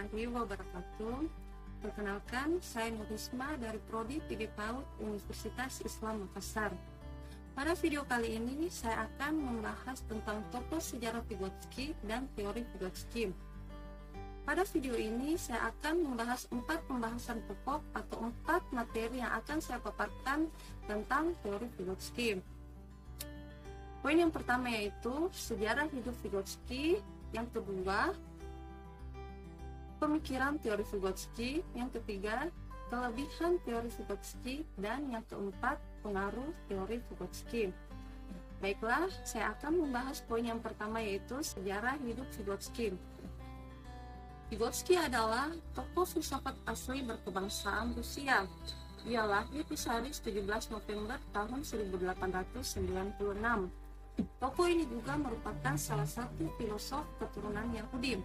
warahmatullahi wabarakatuh. Perkenalkan, saya Nurisma dari Prodi PG PAUD Universitas Islam Makassar. Pada video kali ini, saya akan membahas tentang tokoh sejarah Vygotsky dan teori Vygotsky. Pada video ini, saya akan membahas 4 pembahasan pokok atau 4 materi yang akan saya paparkan tentang teori Vygotsky. Poin yang pertama yaitu sejarah hidup Vygotsky, yang kedua pemikiran teori Vygotsky, yang ketiga kelebihan teori Vygotsky, dan yang keempat pengaruh teori Vygotsky. Baiklah, saya akan membahas poin yang pertama yaitu sejarah hidup Vygotsky. Vygotsky adalah tokoh filsafat asli berkebangsaan Rusia. Ia lahir di hari 17 November tahun 1896. Tokoh ini juga merupakan salah satu filosof keturunan Yahudi.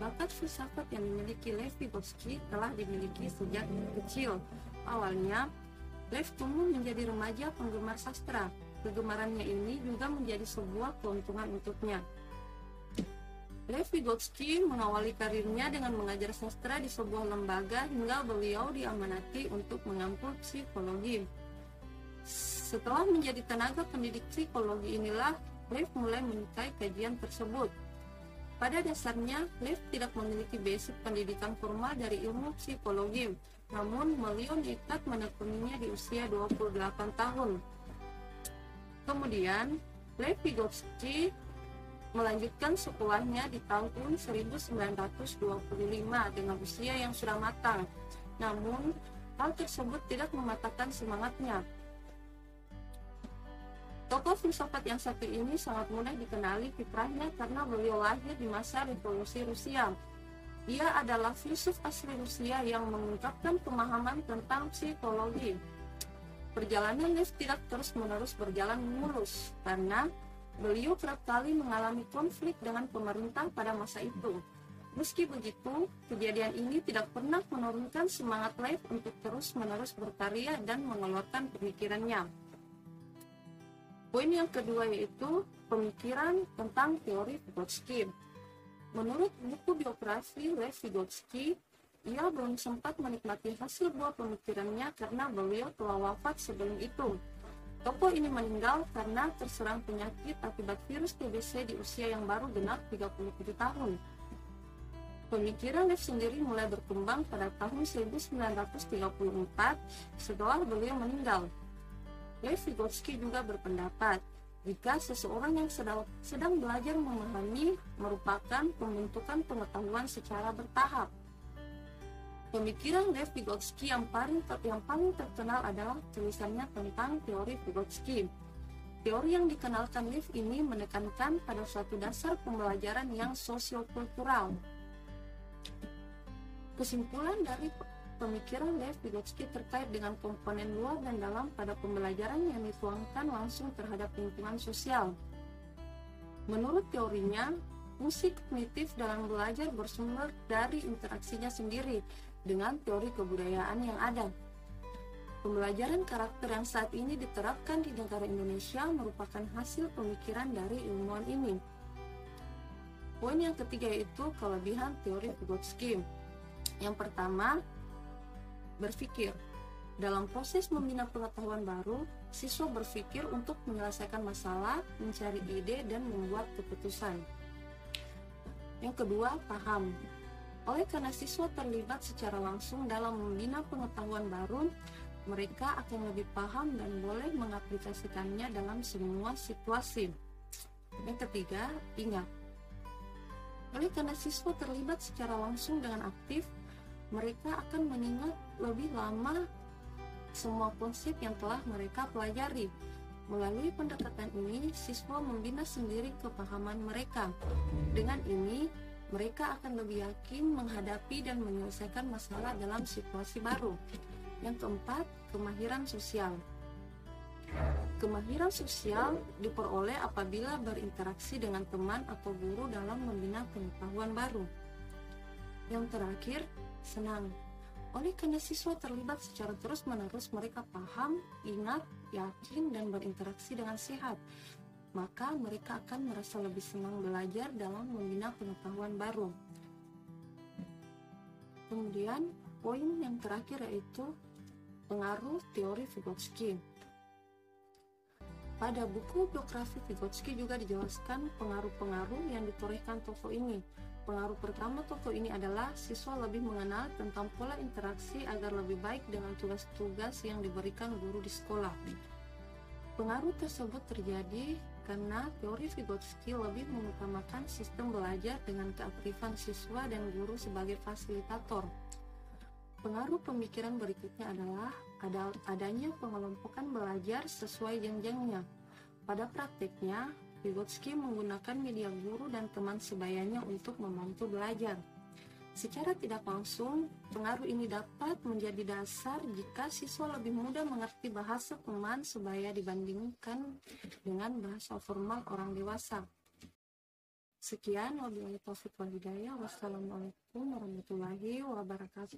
Bakat filsafat yang dimiliki Lev Vygotsky telah dimiliki sejak kecil. Awalnya, Lev tumbuh menjadi remaja penggemar sastra. Kegemarannya ini juga menjadi sebuah keuntungan untuknya. Lev Vygotsky mengawali karirnya dengan mengajar sastra di sebuah lembaga hingga beliau diamanati untuk mengampu psikologi. Setelah menjadi tenaga pendidik psikologi inilah Lev mulai menyukai kajian tersebut. Pada dasarnya, Lev tidak memiliki basic pendidikan formal dari ilmu psikologi, namun beliau nekat menekuninya di usia 28 tahun. Kemudian, Lev Vygotsky melanjutkan sekolahnya di tahun 1925 dengan usia yang sudah matang. Namun, hal tersebut tidak mematahkan semangatnya. Tokoh filsafat yang satu ini sangat mudah dikenali fitrahnya karena beliau lahir di masa revolusi Rusia. Ia adalah filsuf asli Rusia yang mengungkapkan pemahaman tentang psikologi. Perjalanan Lev tidak terus-menerus berjalan mulus karena beliau kerap kali mengalami konflik dengan pemerintah pada masa itu. Meski begitu, kejadian ini tidak pernah menurunkan semangat Lev untuk terus-menerus berkarya dan mengeluarkan pemikirannya. Poin yang kedua yaitu pemikiran tentang teori Vygotsky. Menurut buku biografi Lev Vygotsky, ia belum sempat menikmati hasil buah pemikirannya karena beliau telah wafat sebelum itu. Tokoh ini meninggal karena terserang penyakit akibat virus TBC di usia yang baru genap 37 tahun. Pemikiran Lev sendiri mulai berkembang pada tahun 1934 setelah beliau meninggal. Lev Vygotsky juga berpendapat jika seseorang yang sedang belajar memahami merupakan pembentukan pengetahuan secara bertahap. Pemikiran Lev Vygotsky yang paling terkenal adalah tulisannya tentang teori Vygotsky. Teori yang dikenalkan Lev ini menekankan pada suatu dasar pembelajaran yang sosiokultural. Kesimpulan dari pemikiran Lev Vygotsky terkait dengan komponen luar dan dalam pada pembelajaran yang dituangkan langsung terhadap lingkungan sosial. Menurut teorinya, fungsi kognitif dalam belajar bersumber dari interaksinya sendiri dengan teori kebudayaan yang ada. Pembelajaran karakter yang saat ini diterapkan di negara Indonesia merupakan hasil pemikiran dari ilmuwan ini. Poin yang ketiga yaitu kelebihan teori Vygotsky. Yang pertama, berpikir. Dalam proses membina pengetahuan baru, siswa berpikir untuk menyelesaikan masalah, mencari ide, dan membuat keputusan. Yang kedua, paham. Oleh karena siswa terlibat secara langsung dalam membina pengetahuan baru, mereka akan lebih paham dan boleh mengaplikasikannya dalam semua situasi. Yang ketiga, ingat. Oleh karena siswa terlibat secara langsung dengan aktif, mereka akan mengingat lebih lama semua konsep yang telah mereka pelajari. Melalui pendekatan ini, siswa membina sendiri kepahaman mereka. Dengan ini, mereka akan lebih yakin menghadapi dan menyelesaikan masalah dalam situasi baru. Yang keempat, kemahiran sosial. Kemahiran sosial diperoleh apabila berinteraksi dengan teman atau guru dalam membina pengetahuan baru. Yang terakhir, senang. Oleh karena siswa terlibat secara terus-menerus, mereka paham, ingat, yakin, dan berinteraksi dengan sehat. Maka mereka akan merasa lebih senang belajar dalam membina pengetahuan baru. Kemudian poin yang terakhir yaitu pengaruh teori Vygotsky. Pada buku biografi Vygotsky juga dijelaskan pengaruh-pengaruh yang ditorehkan tokoh ini. Pengaruh pertama tokoh ini adalah siswa lebih mengenal tentang pola interaksi agar lebih baik dengan tugas-tugas yang diberikan guru di sekolah. Pengaruh tersebut terjadi karena teori Vygotsky lebih mengutamakan sistem belajar dengan keaktifan siswa dan guru sebagai fasilitator. Pengaruh pemikiran berikutnya adalah adanya pengelompokan belajar sesuai jenjangnya. Pada praktiknya, Vygotsky menggunakan media guru dan teman sebayanya untuk membantu belajar. Secara tidak langsung, pengaruh ini dapat menjadi dasar jika siswa lebih mudah mengerti bahasa teman sebaya dibandingkan dengan bahasa formal orang dewasa. Sekian, wabillahi taufiq wal hidayah. Wassalamualaikum warahmatullahi wabarakatuh.